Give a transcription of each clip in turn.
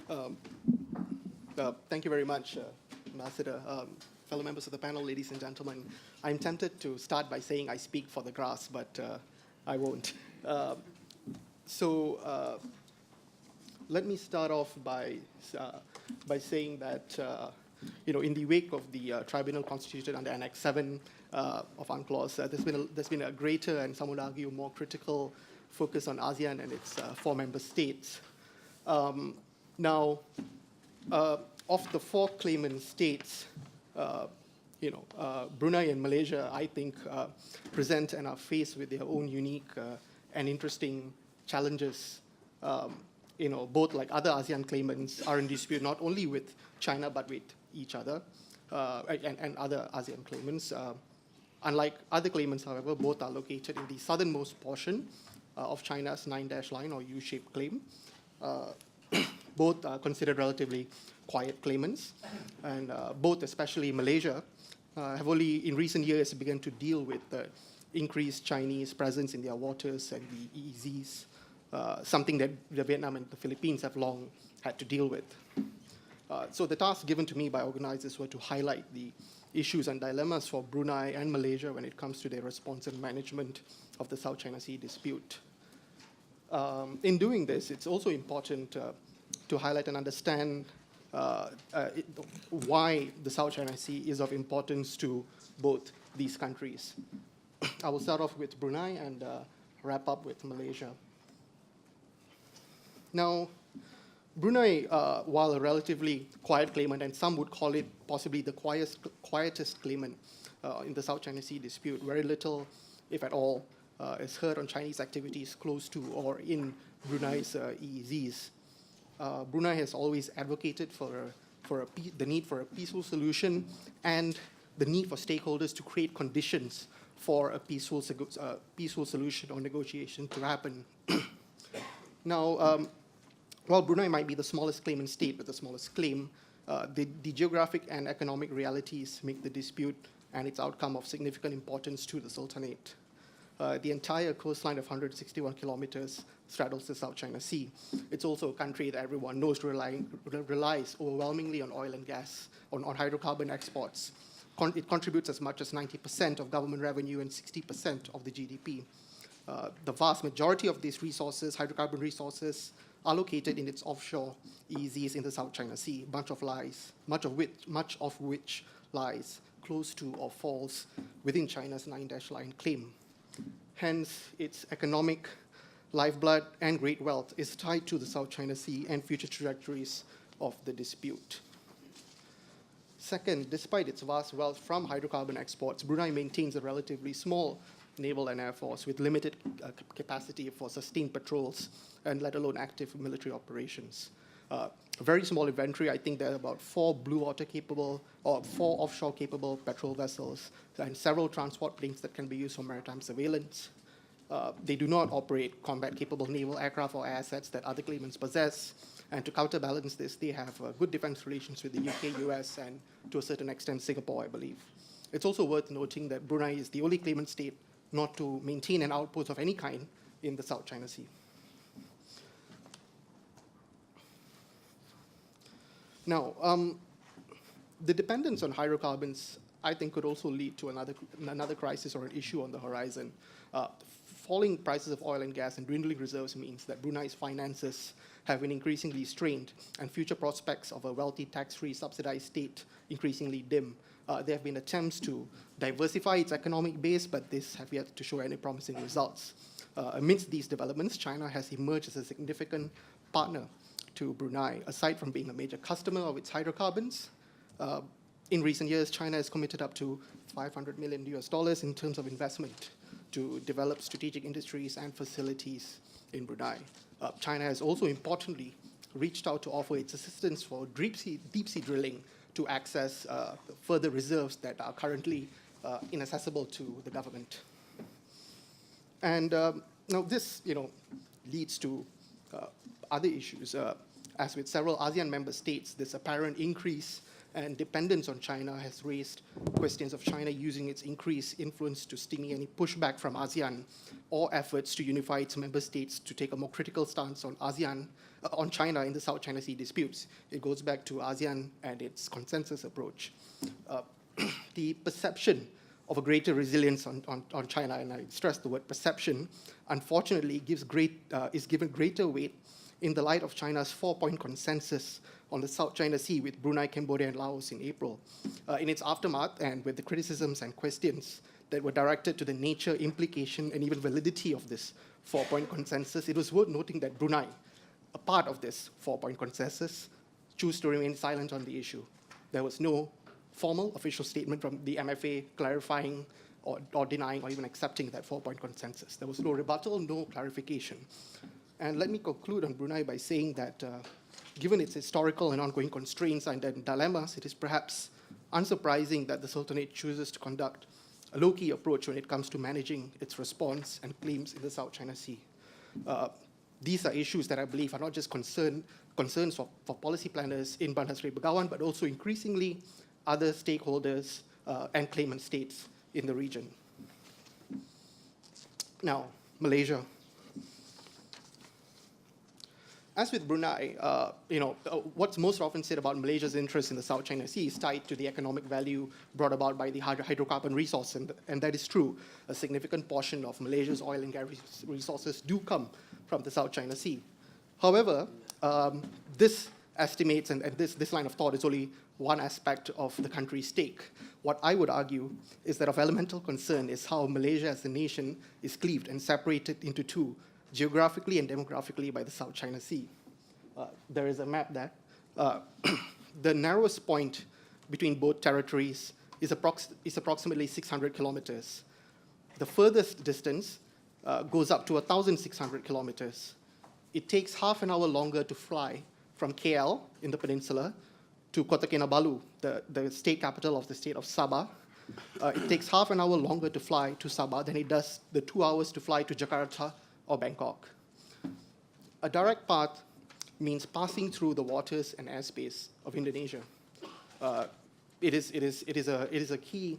Um, Thank you very much, Ambassador. Fellow members of the panel, ladies and gentlemen, I'm tempted to start by saying I speak for the grass, but I won't. Let me start off by saying that in the wake of the tribunal constituted under Annex 7 of UNCLOS, there's been a greater and some would argue more critical focus on ASEAN and its 4 member states. Now, of the 4 claimant states, Brunei and Malaysia, I think, present and are faced with their own unique and interesting challenges. Both like other ASEAN claimants are in dispute not only with China but with each other and other ASEAN claimants. Unlike other claimants, however, both are located in the southernmost portion of China's 9-dash line or U-shaped claim. Both are considered relatively quiet claimants, and both, especially Malaysia, have only in recent years begun to deal with the increased Chinese presence in their waters and the EEZs, something that Vietnam and the Philippines have long had to deal with. So the task given to me by organizers were to highlight the issues and dilemmas for Brunei and Malaysia when it comes to their response and management of the South China Sea dispute. In doing this, it's also important to highlight and understand why the South China Sea is of importance to both these countries. I will start off with Brunei and wrap up with Malaysia. Now, Brunei, while a relatively quiet claimant, and some would call it possibly the quietest claimant in the South China Sea dispute, very little, if at all, is heard on Chinese activities close to or in Brunei's EEZs. Brunei has always advocated for the need for a peaceful solution and the need for stakeholders to create conditions for a peaceful solution or negotiation to happen. Now, while Brunei might be the smallest claimant state with the smallest claim, the geographic and economic realities make the dispute and its outcome of significant importance to the Sultanate. The entire coastline of 161 kilometers straddles the South China Sea. It's also a country that everyone knows relies overwhelmingly on oil and gas, on hydrocarbon exports. It contributes as much as 90% of government revenue and 60% of the GDP. The vast majority of these resources, hydrocarbon resources, are located in its offshore EEZs in the South China Sea, much of which lies close to or falls within China's 9-dash line claim. Hence, its economic lifeblood and great wealth is tied to the South China Sea and future trajectories of the dispute. Second, despite its vast wealth from hydrocarbon exports, Brunei maintains a relatively small naval and air force with limited capacity for sustained patrols and let alone active military operations. A very small inventory. I think there are about 4 blue water capable or 4 offshore capable patrol vessels and several transport planes that can be used for maritime surveillance. They do not operate combat capable naval aircraft or assets that other claimants possess. And to counterbalance this, they have good defense relations with the UK, US, and to a certain extent Singapore, I believe. It's also worth noting that Brunei is the only claimant state not to maintain an outpost of any kind in the South China Sea. Now, the dependence on hydrocarbons, I think, could also lead to another crisis or an issue on the horizon. Falling prices of oil and gas and dwindling reserves means that Brunei's finances have been increasingly strained and future prospects of a wealthy, tax-free, subsidized state increasingly dim. There have been attempts to diversify its economic base, but this have yet to show any promising results. Amidst these developments, China has emerged as a significant partner to Brunei. Aside from being a major customer of its hydrocarbons, in recent years, China has committed up to $500 million in terms of investment to develop strategic industries and facilities in Brunei. China has also importantly reached out to offer its assistance for deep sea drilling to access further reserves that are currently inaccessible to the government. And now this, leads to other issues. As with several ASEAN member states, this apparent increase and dependence on China has raised questions of China using its increased influence to stymie any pushback from ASEAN or efforts to unify its member states to take a more critical stance on on China in the South China Sea disputes. It goes back to ASEAN and its consensus approach. The perception of a greater resilience on China, and I stress the word perception, unfortunately is given greater weight in the light of China's 4-point consensus on the South China Sea with Brunei, Cambodia, and Laos in April. In its aftermath, and with the criticisms and questions that were directed to the nature, implication, and even validity of this 4-point consensus, it was worth noting that Brunei, a part of this 4-point consensus, chose to remain silent on the issue. There was no formal official statement from the MFA clarifying or denying or even accepting that 4-point consensus. There was no rebuttal, no clarification. And let me conclude on Brunei by saying that given its historical and ongoing constraints and dilemmas, it is perhaps unsurprising that the Sultanate chooses to conduct a low-key approach when it comes to managing its response and claims in the South China Sea. These are issues that I believe are not just concerns for policy planners in Bandar Seri Begawan, but also increasingly other stakeholders and claimant states in the region. Now, Malaysia. As with Brunei, what's most often said about Malaysia's interest in the South China Sea is tied to the economic value brought about by the hydrocarbon resource, and that is true. A significant portion of Malaysia's oil and gas resources do come from the South China Sea. However, this estimates and this line of thought is only one aspect of the country's stake. What I would argue is that of elemental concern is how Malaysia as a nation is cleaved and separated into two, geographically and demographically, by the South China Sea. There is a map there. The narrowest point between both territories is approximately 600 kilometers. The furthest distance goes up to 1,600 kilometers. It takes half an hour longer to fly from KL in the peninsula to Kota Kinabalu, the state capital of the state of Sabah. It takes half an hour longer to fly to Sabah than it does the 2 hours to fly to Jakarta or Bangkok. A direct path means passing through the waters and airspace of Indonesia. It is a key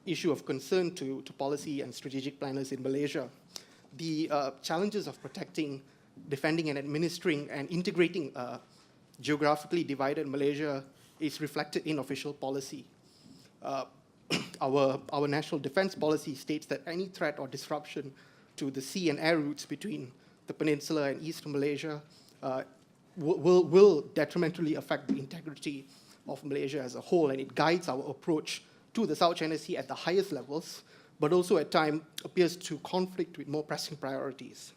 issue of concern to policy and strategic planners in Malaysia. The challenges of protecting, defending, and administering and integrating geographically divided Malaysia is reflected in official policy. Our national defense policy states that any threat or disruption to the sea and air routes between the peninsula and eastern Malaysia will detrimentally affect the integrity of Malaysia as a whole, and it guides our approach to the South China Sea at the highest levels, but also at times appears to conflict with more pressing priorities.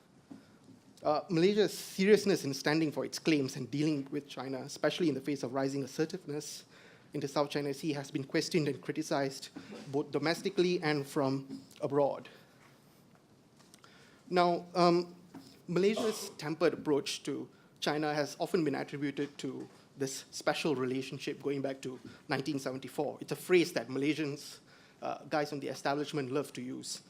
Malaysia's seriousness in standing for its claims and dealing with China, especially in the face of rising assertiveness in the South China Sea, has been questioned and criticized both domestically and from abroad. Now, Malaysia's tempered approach to China has often been attributed to this special relationship going back to 1974. It's a phrase that Malaysians, guys from the establishment, love to use.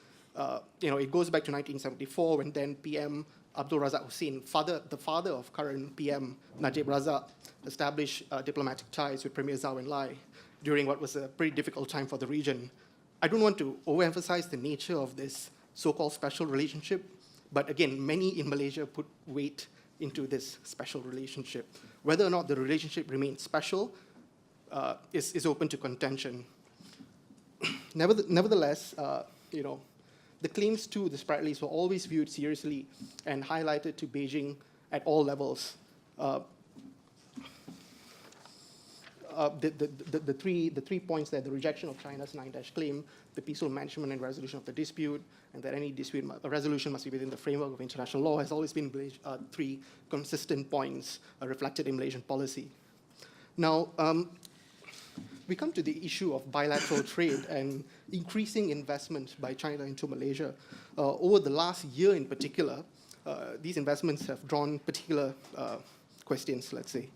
It goes back to 1974 when then PM Abdul Razak Hussain, the father of current PM Najib Razak, established diplomatic ties with Premier Zhou Enlai during what was a pretty difficult time for the region. I don't want to overemphasize the nature of this so-called special relationship, but again, many in Malaysia put weight into this special relationship. Whether or not the relationship remains special is open to contention. Nevertheless, the claims to the Spratlys were always viewed seriously and highlighted to Beijing at all levels. The three points there: the rejection of China's 9-dash claim, the peaceful management and resolution of the dispute, and that any dispute resolution must be within the framework of international law, has always been three consistent points reflected in Malaysian policy. Now, we come to the issue of bilateral trade and increasing investment by China into Malaysia. Over the last year in particular, these investments have drawn particular questions, let's say.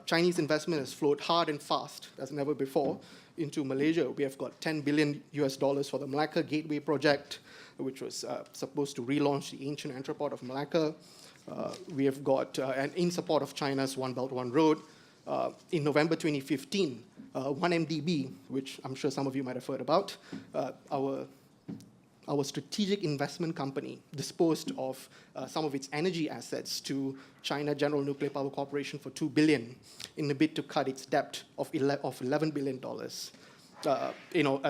Chinese investment has flowed hard and fast as never before into Malaysia. We have got $10 billion for the Malacca Gateway project, which was supposed to relaunch the ancient entreport of Malacca. We have got, and in support of China's One Belt, One Road, in November 2015, 1MDB, which I'm sure some of you might have heard about, our our strategic investment company disposed of some of its energy assets to China General Nuclear Power Corporation for $2 billion in a bid to cut its debt of $11 billion.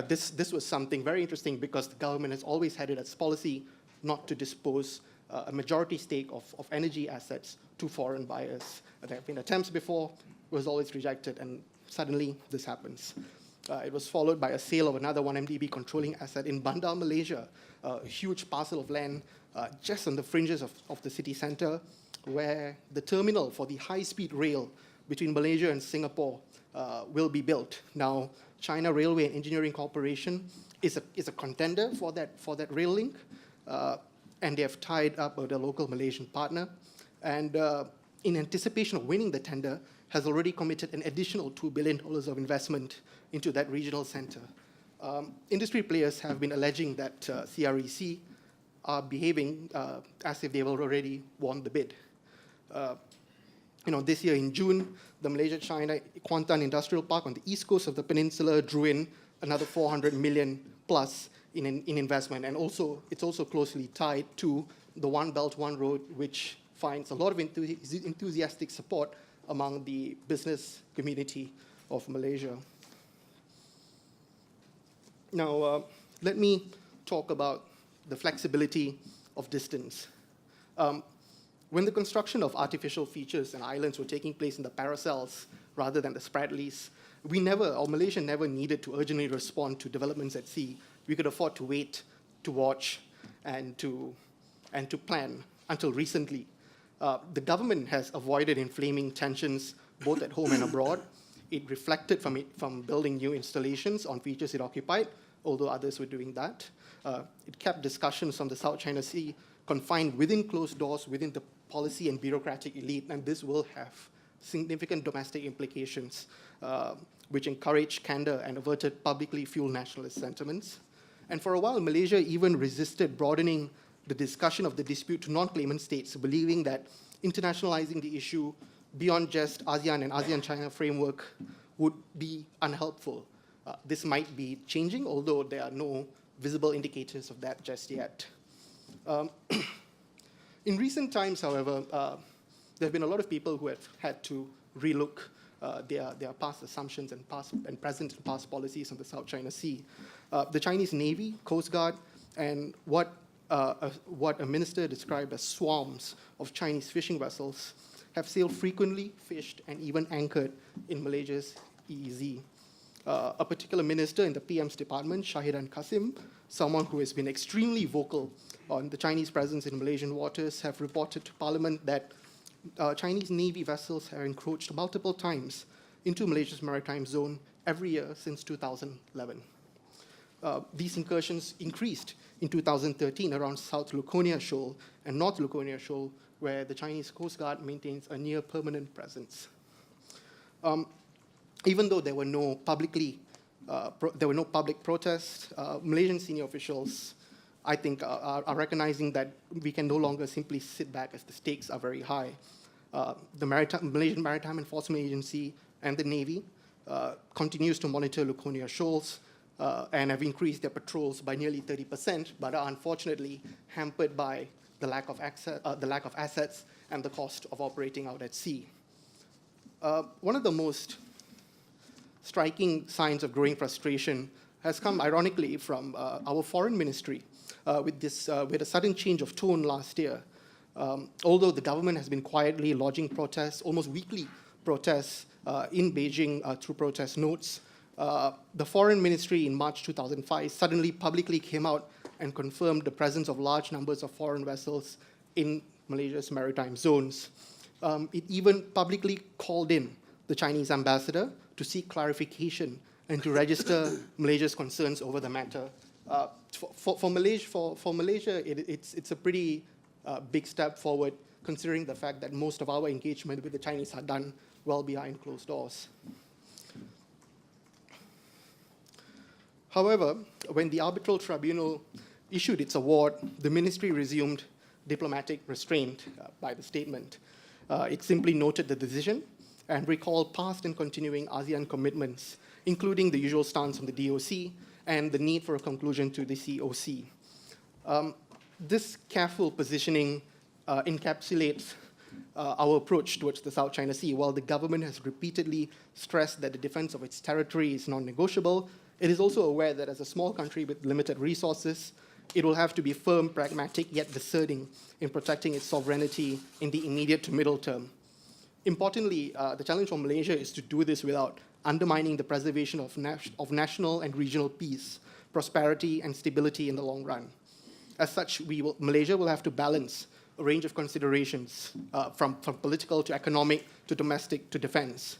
This was something very interesting because the government has always had it as policy not to dispose a majority stake of energy assets to foreign buyers. There have been attempts before, was always rejected, and suddenly this happens. It was followed by a sale of another 1MDB controlling asset in Bandar, Malaysia, a huge parcel of land just on the fringes of the city center, where the terminal for the high-speed rail between Malaysia and Singapore will be built. Now, China Railway and Engineering Corporation is a contender for that rail link, and they have tied up with a local Malaysian partner. And in anticipation of winning the tender, has already committed an additional $2 billion of investment into that regional center. Industry players have been alleging that CREC are behaving as if they've already won the bid. This year in June, the Malaysia-China Kuantan Industrial Park on the east coast of the peninsula drew in another 400 million plus in investment, and it's also closely tied to the One Belt, One Road, which finds a lot of enthusiastic support among the business community of Malaysia. Now, let me talk about the flexibility of distance. When the construction of artificial features and islands were taking place in the paracels rather than the Spratlys, Malaysia never needed to urgently respond to developments at sea. We could afford to wait, to watch, and to plan until recently. The government has avoided inflaming tensions both at home and abroad. It reflected from building new installations on features it occupied, although others were doing that. It kept discussions on the South China Sea confined within closed doors within the policy and bureaucratic elite, and this will have significant domestic implications, which encouraged candor and averted publicly fueled nationalist sentiments. And for a while, Malaysia even resisted broadening the discussion of the dispute to non-claimant states, believing that internationalizing the issue beyond just ASEAN and ASEAN-China framework would be unhelpful. This might be changing, although there are no visible indicators of that just yet. In recent times, however, there have been a lot of people who have had to relook their past assumptions and present and past policies on the South China Sea. The Chinese Navy, Coast Guard, and what a minister described as swarms of Chinese fishing vessels have sailed frequently, fished, and even anchored in Malaysia's EEZ. A particular minister in the PM's department, Shahidan Qasim, someone who has been extremely vocal on the Chinese presence in Malaysian waters, have reported to Parliament that Chinese Navy vessels have encroached multiple times into Malaysia's maritime zone every year since 2011. These incursions increased in 2013 around South Luconia Shoal and North Luconia Shoal, where the Chinese Coast Guard maintains a near permanent presence. Even though there were no public protests, Malaysian senior officials, I think, are recognizing that we can no longer simply sit back as the stakes are very high. The Malaysian Maritime Enforcement Agency and the Navy continues to monitor Luconia shoals and have increased their patrols by nearly 30%, but are unfortunately hampered by the lack of assets and the cost of operating out at sea. One of the most striking signs of growing frustration has come, ironically, from our foreign ministry with a sudden change of tone last year. Although the government has been quietly lodging protests, almost weekly protests in Beijing through protest notes, the foreign ministry in March 2005 suddenly publicly came out and confirmed the presence of large numbers of foreign vessels in Malaysia's maritime zones. It even publicly called in the Chinese ambassador to seek clarification and to register Malaysia's concerns over the matter. For Malaysia, it's a pretty big step forward, considering the fact that most of our engagement with the Chinese are done well behind closed doors. However, when the arbitral tribunal issued its award, the ministry resumed diplomatic restraint by the statement. It simply noted the decision and recalled past and continuing ASEAN commitments, including the usual stance on the DOC and the need for a conclusion to the COC. This careful positioning encapsulates our approach towards the South China Sea. While the government has repeatedly stressed that the defense of its territory is non-negotiable, it is also aware that as a small country with limited resources, it will have to be firm, pragmatic, yet discerning in protecting its sovereignty in the immediate to middle term. Importantly, the challenge for Malaysia is to do this without undermining the preservation of national and regional peace, prosperity, and stability in the long run. As such, Malaysia will have to balance a range of considerations from political to economic to domestic to defense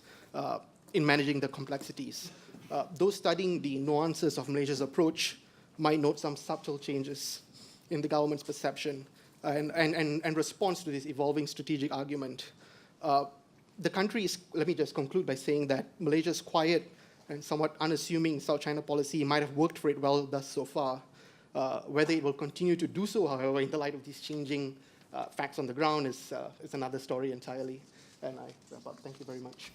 in managing the complexities. Those studying the nuances of Malaysia's approach might note some subtle changes in the government's perception and response to this evolving strategic argument. The country is, let me just conclude by saying that Malaysia's quiet and somewhat unassuming South China policy might have worked for it well thus so far. Whether it will continue to do so, however, in the light of these changing facts on the ground is another story entirely. And I wrap up. Thank you very much.